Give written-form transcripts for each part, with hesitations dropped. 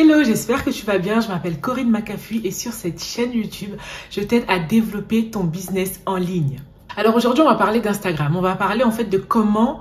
Hello, j'espère que tu vas bien. Je m'appelle Corinne McAfee et sur cette chaîne YouTube, je t'aide à développer ton business en ligne. Alors aujourd'hui, on va parler d'Instagram. On va parler en fait de comment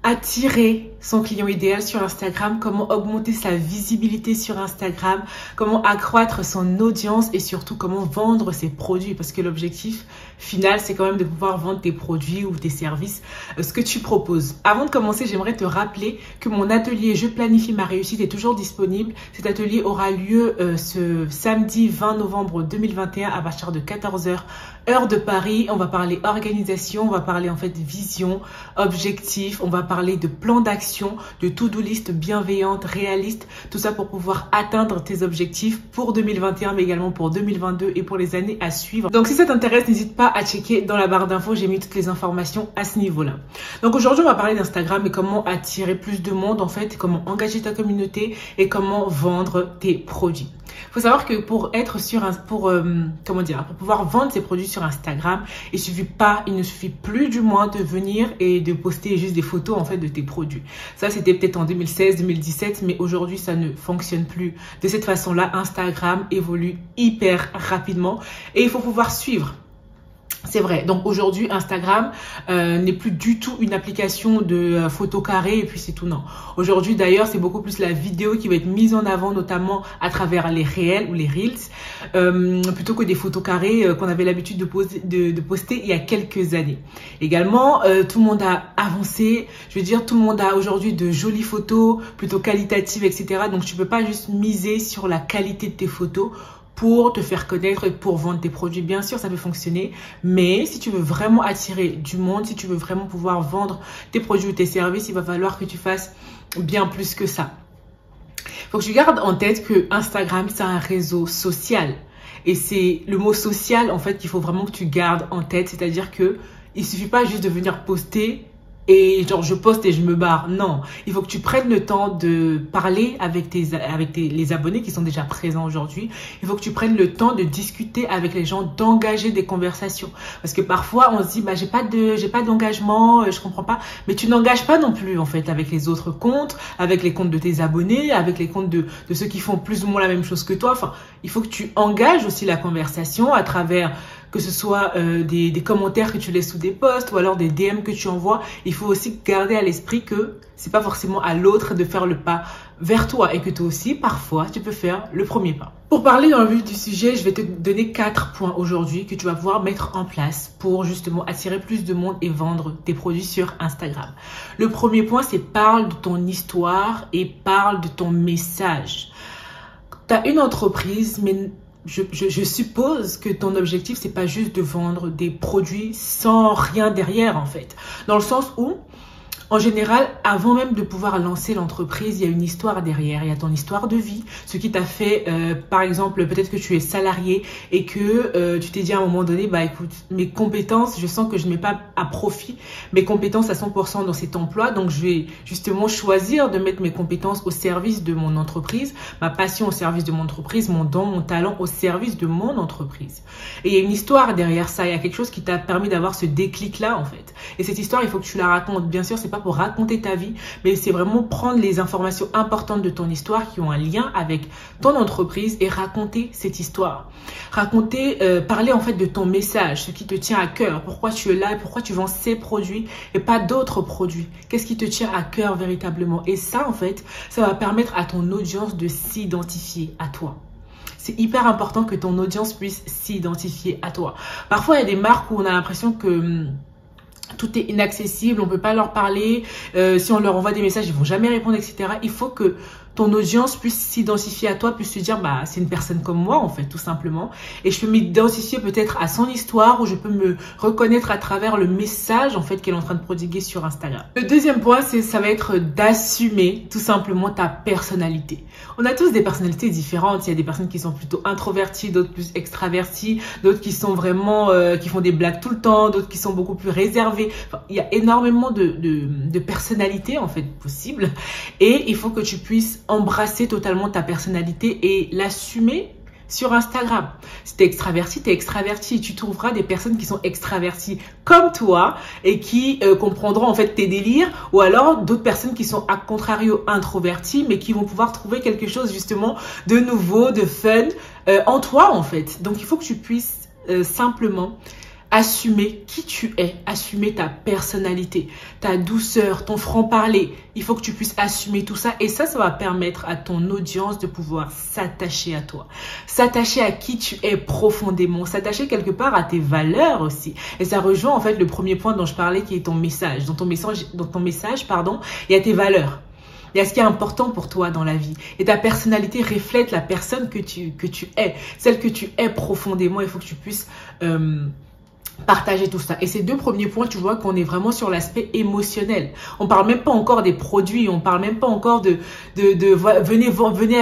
attirer son client idéal sur Instagram, comment augmenter sa visibilité sur Instagram, comment accroître son audience et surtout comment vendre ses produits, parce que l'objectif final, c'est quand même de pouvoir vendre tes produits ou tes services, ce que tu proposes. Avant de commencer, j'aimerais te rappeler que mon atelier Je planifie ma réussite est toujours disponible. Cet atelier aura lieu ce samedi 20 novembre 2021 à partir de 14 h, heure de Paris. On va parler organisation, on va parler en fait vision, objectif, on va parler de plan d'action, de to-do list bienveillante, réaliste, tout ça pour pouvoir atteindre tes objectifs pour 2021 mais également pour 2022 et pour les années à suivre. Donc si ça t'intéresse, n'hésite pas à checker dans la barre d'infos, j'ai mis toutes les informations à ce niveau-là. Donc aujourd'hui, on va parler d'Instagram et comment attirer plus de monde en fait, comment engager ta communauté et comment vendre tes produits. Il faut savoir que pour pouvoir vendre ses produits sur Instagram, il ne suffit plus du moins de venir et de poster juste des photos en fait de tes produits. Ça, c'était peut-être en 2016, 2017, mais aujourd'hui, ça ne fonctionne plus de cette façon-là. Instagram évolue hyper rapidement et il faut pouvoir suivre. C'est vrai. Donc aujourd'hui, Instagram n'est plus du tout une application de photos carrées et puis c'est tout. Non. Aujourd'hui, d'ailleurs, c'est beaucoup plus la vidéo qui va être mise en avant, notamment à travers les réels ou les reels, plutôt que des photos carrées qu'on avait l'habitude de poster il y a quelques années. Également, tout le monde a avancé. Je veux dire, tout le monde a aujourd'hui de jolies photos, plutôt qualitatives, etc. Donc, tu peux pas juste miser sur la qualité de tes photos pour te faire connaître et pour vendre tes produits. Bien sûr, ça peut fonctionner, mais si tu veux vraiment attirer du monde, si tu veux vraiment pouvoir vendre tes produits ou tes services, il va falloir que tu fasses bien plus que ça. Il faut que tu gardes en tête que Instagram, c'est un réseau social. Et c'est le mot social, en fait, qu'il faut vraiment que tu gardes en tête. C'est-à-dire que il suffit pas juste de venir poster et genre je poste et je me barre. Non, il faut que tu prennes le temps de parler avec les abonnés qui sont déjà présents aujourd'hui. Il faut que tu prennes le temps de discuter avec les gens, d'engager des conversations. Parce que parfois on se dit bah j'ai pas d'engagement, je comprends pas. Mais tu n'engages pas non plus en fait avec les autres comptes, avec les comptes de tes abonnés, avec les comptes de ceux qui font plus ou moins la même chose que toi. Enfin, il faut que tu engages aussi la conversation à travers que ce soit des commentaires que tu laisses sous des posts ou alors des DM que tu envoies. Il faut aussi garder à l'esprit que c'est pas forcément à l'autre de faire le pas vers toi et que toi aussi, parfois, tu peux faire le premier pas. Pour parler dans le vif du sujet, je vais te donner 4 points aujourd'hui que tu vas pouvoir mettre en place pour justement attirer plus de monde et vendre tes produits sur Instagram. Le premier point, c'est parle de ton histoire et parle de ton message. Tu as une entreprise, mais je suppose que ton objectif, c'est pas juste de vendre des produits sans rien derrière, en fait. Dans le sens où, en général, avant même de pouvoir lancer l'entreprise, il y a une histoire derrière. Il y a ton histoire de vie, ce qui t'a fait, par exemple, peut-être que tu es salarié et que tu t'es dit à un moment donné, bah écoute, mes compétences, je sens que je ne mets pas à profit mes compétences à 100% dans cet emploi. Donc, je vais justement choisir de mettre mes compétences au service de mon entreprise, ma passion au service de mon entreprise, mon don, mon talent au service de mon entreprise. Et il y a une histoire derrière ça. Il y a quelque chose qui t'a permis d'avoir ce déclic-là, en fait. Et cette histoire, il faut que tu la racontes. Bien sûr, c'est pas pour raconter ta vie, mais c'est vraiment prendre les informations importantes de ton histoire qui ont un lien avec ton entreprise et raconter cette histoire. Raconter, parler en fait de ton message, ce qui te tient à cœur, pourquoi tu es là, pourquoi tu vends ces produits et pas d'autres produits. Qu'est-ce qui te tient à cœur véritablement? Et ça, en fait, ça va permettre à ton audience de s'identifier à toi. C'est hyper important que ton audience puisse s'identifier à toi. Parfois, il y a des marques où on a l'impression que tout est inaccessible, on peut pas leur parler, si on leur envoie des messages, ils vont jamais répondre, etc. Il faut que ton audience puisse s'identifier à toi, puisse se dire bah c'est une personne comme moi en fait, tout simplement. Et je peux m'identifier peut-être à son histoire ou je peux me reconnaître à travers le message en fait qu'elle est en train de prodiguer sur Instagram. Le deuxième point, ça va être d'assumer tout simplement ta personnalité. On a tous des personnalités différentes. Il y a des personnes qui sont plutôt introverties, d'autres plus extraverties, d'autres qui sont vraiment qui font des blagues tout le temps, d'autres qui sont beaucoup plus réservées. Enfin, il y a énormément de personnalités en fait possibles et il faut que tu puisses embrasser totalement ta personnalité et l'assumer sur Instagram. Si t'es extraverti, t'es extraverti. Tu trouveras des personnes qui sont extraverties comme toi et qui comprendront en fait tes délires, ou alors d'autres personnes qui sont à contrario introverties mais qui vont pouvoir trouver quelque chose justement de nouveau, de fun en toi en fait. Donc il faut que tu puisses simplement assumer qui tu es, assumer ta personnalité, ta douceur, ton franc-parler. Il faut que tu puisses assumer tout ça et ça va permettre à ton audience de pouvoir s'attacher à toi, s'attacher à qui tu es profondément, s'attacher quelque part à tes valeurs aussi. Et ça rejoint en fait le premier point dont je parlais qui est ton message. Dans ton message, il y a tes valeurs. Il y a ce qui est important pour toi dans la vie. Et ta personnalité reflète la personne que tu es, celle que tu es profondément. Il faut que tu puisses partager tout ça. Et ces deux premiers points, tu vois qu'on est vraiment sur l'aspect émotionnel. On parle même pas encore des produits, on parle même pas encore de venez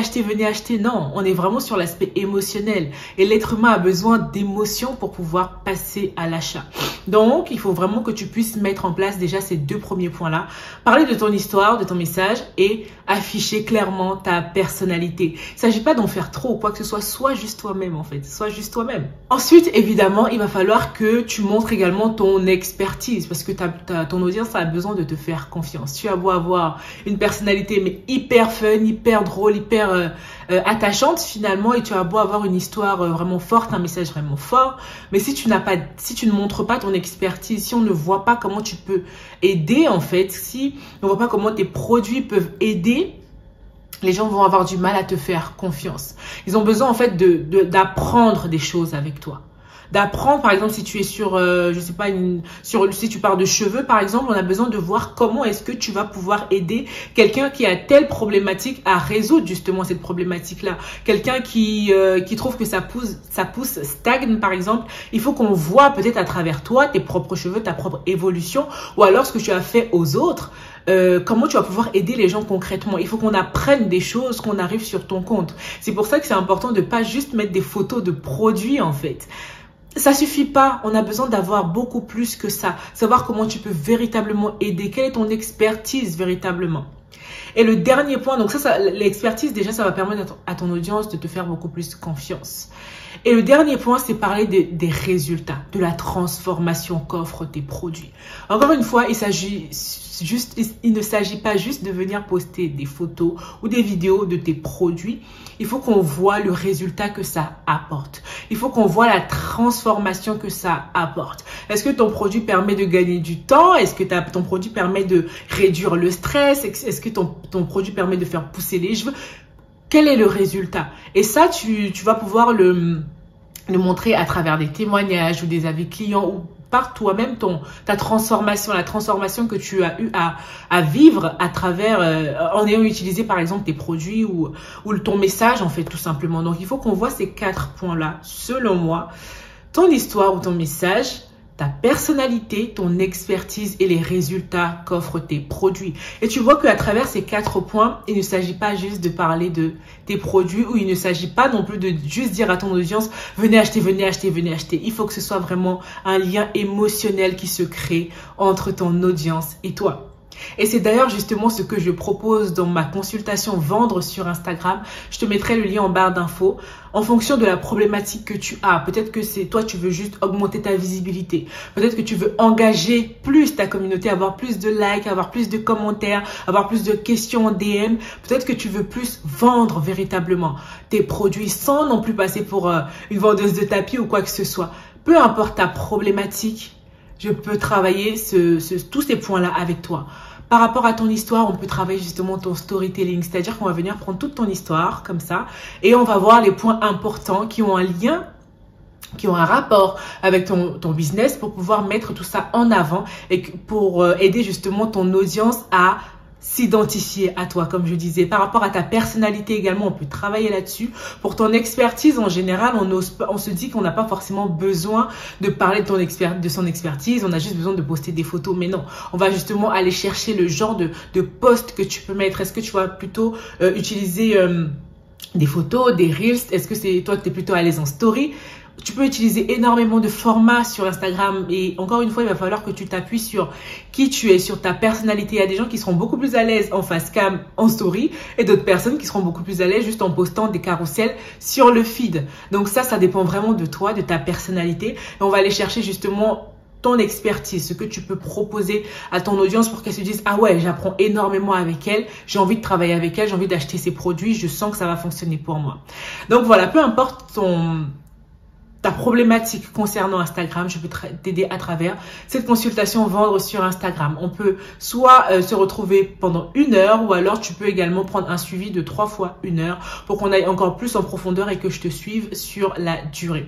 acheter. Non, on est vraiment sur l'aspect émotionnel. Et l'être humain a besoin d'émotions pour pouvoir passer à l'achat. Donc, il faut vraiment que tu puisses mettre en place déjà ces deux premiers points-là. Parler de ton histoire, de ton message et afficher clairement ta personnalité. Il ne s'agit pas d'en faire trop ou quoi que ce soit. Sois juste toi-même en fait. Sois juste toi-même. Ensuite, évidemment, il va falloir que tu montres également ton expertise parce que ton audience a besoin de te faire confiance. Tu as beau avoir une personnalité mais hyper fun, hyper drôle, hyper attachante finalement et tu as beau avoir une histoire vraiment forte, un message vraiment fort, mais si tu ne montres pas ton expertise, si on ne voit pas comment tu peux aider en fait, si on ne voit pas comment tes produits peuvent aider, les gens vont avoir du mal à te faire confiance. Ils ont besoin en fait d'apprendre des choses avec toi. D'apprendre, par exemple, si tu es sur, je sais pas, si tu parles de cheveux, par exemple, on a besoin de voir comment est-ce que tu vas pouvoir aider quelqu'un qui a telle problématique à résoudre justement cette problématique-là. Quelqu'un qui trouve que sa pousse stagne, par exemple. Il faut qu'on voit peut-être à travers toi, tes propres cheveux, ta propre évolution, ou alors ce que tu as fait aux autres. Comment tu vas pouvoir aider les gens concrètement. Il faut qu'on apprenne des choses, qu'on arrive sur ton compte. C'est pour ça que c'est important de pas juste mettre des photos de produits en fait. Ça suffit pas, on a besoin d'avoir beaucoup plus que ça. Savoir comment tu peux véritablement aider, quelle est ton expertise véritablement. Et le dernier point, donc l'expertise déjà, ça va permettre à ton audience de te faire beaucoup plus confiance. Et le dernier point, c'est parler des résultats, de la transformation qu'offrent tes produits. Encore une fois, il ne s'agit pas juste de venir poster des photos ou des vidéos de tes produits. Il faut qu'on voit le résultat que ça apporte. Il faut qu'on voit la transformation que ça apporte. Est-ce que ton produit permet de gagner du temps? Est-ce que ton produit permet de réduire le stress? Est-ce que ton produit permet de faire pousser les cheveux? Quel est le résultat? Et ça, tu vas pouvoir le montrer à travers des témoignages ou des avis clients ou par toi-même ta transformation, la transformation que tu as eu à vivre à travers, en ayant utilisé par exemple tes produits ou ton message en fait tout simplement. Donc il faut qu'on voit ces 4 points-là, selon moi, ton histoire ou ton message, ta personnalité, ton expertise et les résultats qu'offrent tes produits. Et tu vois qu'à travers ces 4 points, il ne s'agit pas juste de parler de tes produits ou il ne s'agit pas non plus de juste dire à ton audience « venez acheter, venez acheter, venez acheter ». Il faut que ce soit vraiment un lien émotionnel qui se crée entre ton audience et toi. Et c'est d'ailleurs justement ce que je propose dans ma consultation Vendre sur Instagram. Je te mettrai le lien en barre d'infos. En fonction de la problématique que tu as, peut-être que toi tu veux juste augmenter ta visibilité. Peut-être que tu veux engager plus ta communauté, avoir plus de likes, avoir plus de commentaires, avoir plus de questions en DM. Peut-être que tu veux plus vendre véritablement tes produits sans non plus passer pour une vendeuse de tapis ou quoi que ce soit. Peu importe ta problématique, je peux travailler tous ces points-là avec toi. Par rapport à ton histoire, on peut travailler justement ton storytelling. C'est-à-dire qu'on va venir prendre toute ton histoire comme ça et on va voir les points importants qui ont un lien, qui ont un rapport avec ton business pour pouvoir mettre tout ça en avant et pour aider justement ton audience à s'identifier à toi, comme je disais. Par rapport à ta personnalité également, on peut travailler là-dessus. Pour ton expertise, en général, on se dit qu'on n'a pas forcément besoin de parler de son expertise. On a juste besoin de poster des photos. Mais non, on va justement aller chercher le genre de post que tu peux mettre. Est-ce que tu vas plutôt utiliser des photos, des reels. Est-ce que c'est toi, tu es plutôt à l'aise en story? Tu peux utiliser énormément de formats sur Instagram et encore une fois, il va falloir que tu t'appuies sur qui tu es, sur ta personnalité. Il y a des gens qui seront beaucoup plus à l'aise en face cam, en story et d'autres personnes qui seront beaucoup plus à l'aise juste en postant des carousels sur le feed. Donc ça dépend vraiment de toi, de ta personnalité. Et on va aller chercher justement ton expertise, ce que tu peux proposer à ton audience pour qu'elle se dise « Ah ouais, j'apprends énormément avec elle, j'ai envie de travailler avec elle, j'ai envie d'acheter ses produits, je sens que ça va fonctionner pour moi. » Donc voilà, peu importe ta problématique concernant Instagram, je peux t'aider à travers cette consultation vendre sur Instagram. On peut soit se retrouver pendant 1 heure ou alors tu peux également prendre un suivi de 3 fois 1 heure pour qu'on aille encore plus en profondeur et que je te suive sur la durée.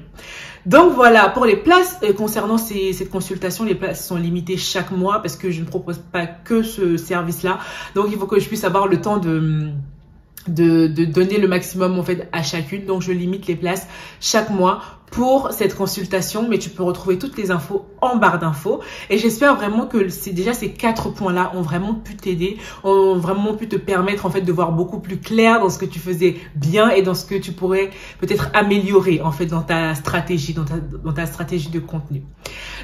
Donc voilà, pour les places concernant cette consultation, les places sont limitées chaque mois parce que je ne propose pas que ce service-là. Donc il faut que je puisse avoir le temps de donner le maximum en fait à chacune. Donc je limite les places chaque mois pour cette consultation, mais tu peux retrouver toutes les infos en barre d'infos. Et j'espère vraiment que déjà ces 4 points-là ont vraiment pu t'aider, ont vraiment pu te permettre en fait de voir beaucoup plus clair dans ce que tu faisais bien et dans ce que tu pourrais peut-être améliorer en fait dans ta stratégie, dans ta stratégie de contenu.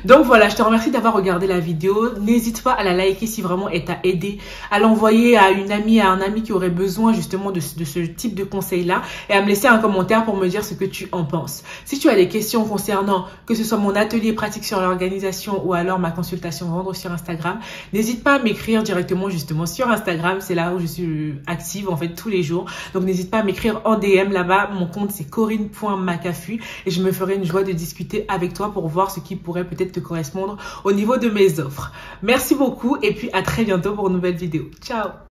Donc voilà, je te remercie d'avoir regardé la vidéo. N'hésite pas à la liker si vraiment elle t'a aidé, à l'envoyer à une amie, à un ami qui aurait besoin justement de ce type de conseils-là et à me laisser un commentaire pour me dire ce que tu en penses. Si tu as des questions concernant que ce soit mon atelier pratique sur l'organisation ou alors ma consultation vendre sur Instagram, n'hésite pas à m'écrire directement justement sur Instagram. C'est là où je suis active en fait tous les jours. Donc n'hésite pas à m'écrire en DM là-bas. Mon compte c'est corinne.macafu et je me ferai une joie de discuter avec toi pour voir ce qui pourrait peut-être te correspondre au niveau de mes offres. Merci beaucoup et puis à très bientôt pour une nouvelle vidéo. Ciao!